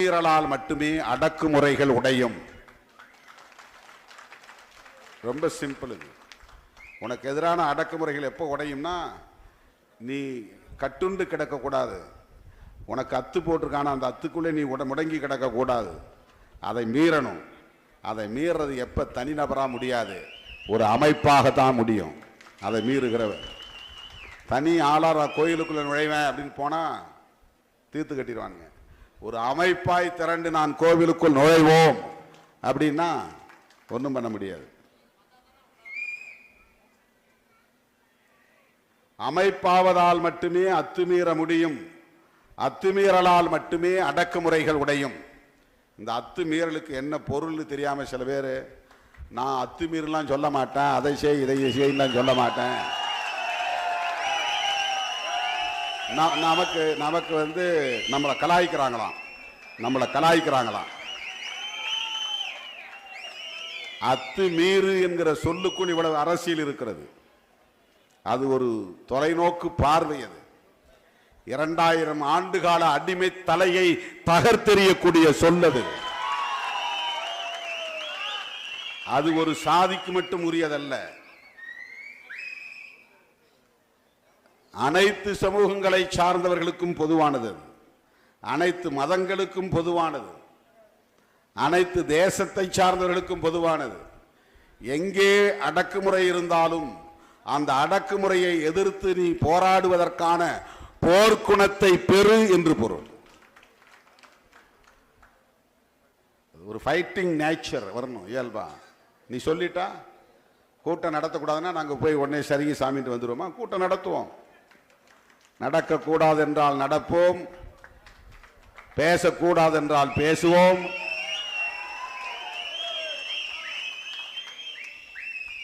மீறலால் மட்டுமே அடக்குமுறைகள் உடையும். ரொம்ப சிம்பிள். இது உனக்கு எதிரான அடக்குமுறைகள் எப்போ உடையும்னா, நீ கட்டுண்டு கிடக்கக்கூடாது. உனக்கு அத்து போட்டிருக்கான அந்த அத்துக்குள்ளே நீ முடங்கி கிடக்கக்கூடாது. அதை மீறணும். அதை மீறது எப்போ தனிநபராக முடியாது, ஒரு அமைப்பாகத்தான் முடியும். அதை மீறுகிறவர் தனி ஆளார கோயிலுக்குள்ள நுழைவேன் அப்படின்னு போனால் தீர்த்து கட்டிடுவானுங்க. ஒரு அமைப்பாய் திரண்டு நான் கோவிலுக்குள் நுழைவோம் அப்படின்னா ஒன்றும் பண்ண முடியாது. அமைப்பாவதால் மட்டுமே அத்துமீற முடியும். அத்துமீறலால் மட்டுமே அடக்குமுறைகள் உடையும். இந்த அத்துமீறலுக்கு என்ன பொருள் தெரியாம சில பேர், நான் அத்துமீறலாம் சொல்ல மாட்டேன், அதை செய் இதை செய்யலாம் சொல்ல மாட்டேன். நமக்கு வந்து நம்மளை கலாய்க்கிறாங்களாம். அத்துமீறு என்கிற சொல்லுக்குள் இவ்வளவு அரசியல் இருக்கிறது. அது ஒரு தொலைநோக்கு பார்வை. அது 2000 ஆண்டுகால அடிமை தலையை தகர்த்தெறியக்கூடிய சொல்லது. அது ஒரு சாதிக்கு மட்டும் உரியதல்ல, அனைத்து சமூகங்களை சார்ந்தவர்களுக்கும் பொதுவானது, அனைத்து மதங்களுக்கும் பொதுவானது, அனைத்து தேசத்தை சார்ந்தவர்களுக்கும் பொதுவானது. எங்கே அடக்குமுறை இருந்தாலும் அந்த அடக்குமுறையை எதிர்த்து நீ போராடுவதற்கான போர்க்குணத்தை பெறு என்று பொருள். ஒரு ஃபைட்டிங் நேச்சர் வரணும் இயல்பா. நீ சொல்லிட்டா கூட்டம் நடத்தக்கூடாதுன்னா நாங்கள் போய் உடனே சரிங்க சாமிட்டு வந்துடுவோமா? கூட்டம் நடத்துவோம். நடக்கக்கூடாது என்றால் நடப்போம், பேசக்கூடாது என்றால் பேசுவோம்.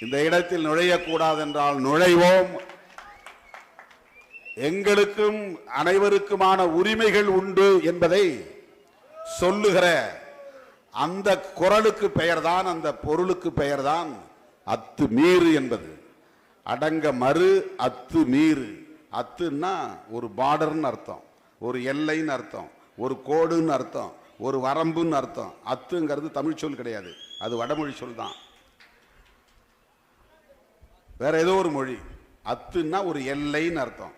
இந்த இடத்தில் நுழையக்கூடாது என்றால் நுழைவோம். எங்களுக்கும் அனைவருக்குமான உரிமைகள் உண்டு என்பதை சொல்லுகிற அந்த குரலுக்கு பெயர்தான், அந்த பொருளுக்கு பெயர்தான் அத்துமீறு என்பது. அடங்க மறு அத்து மீறு. அத்துன்னா ஒரு பார்டர்னு அர்த்தம், ஒரு எல்லைன்னு அர்த்தம், ஒரு கோடுன்னு அர்த்தம், ஒரு வரம்புன்னு அர்த்தம். அத்துங்கிறது தமிழ் சொல் கிடையாது, அது வடமொழி சொல் தான், வேற ஏதோ ஒரு மொழி. அத்துன்னா ஒரு எல்லைன்னு அர்த்தம்.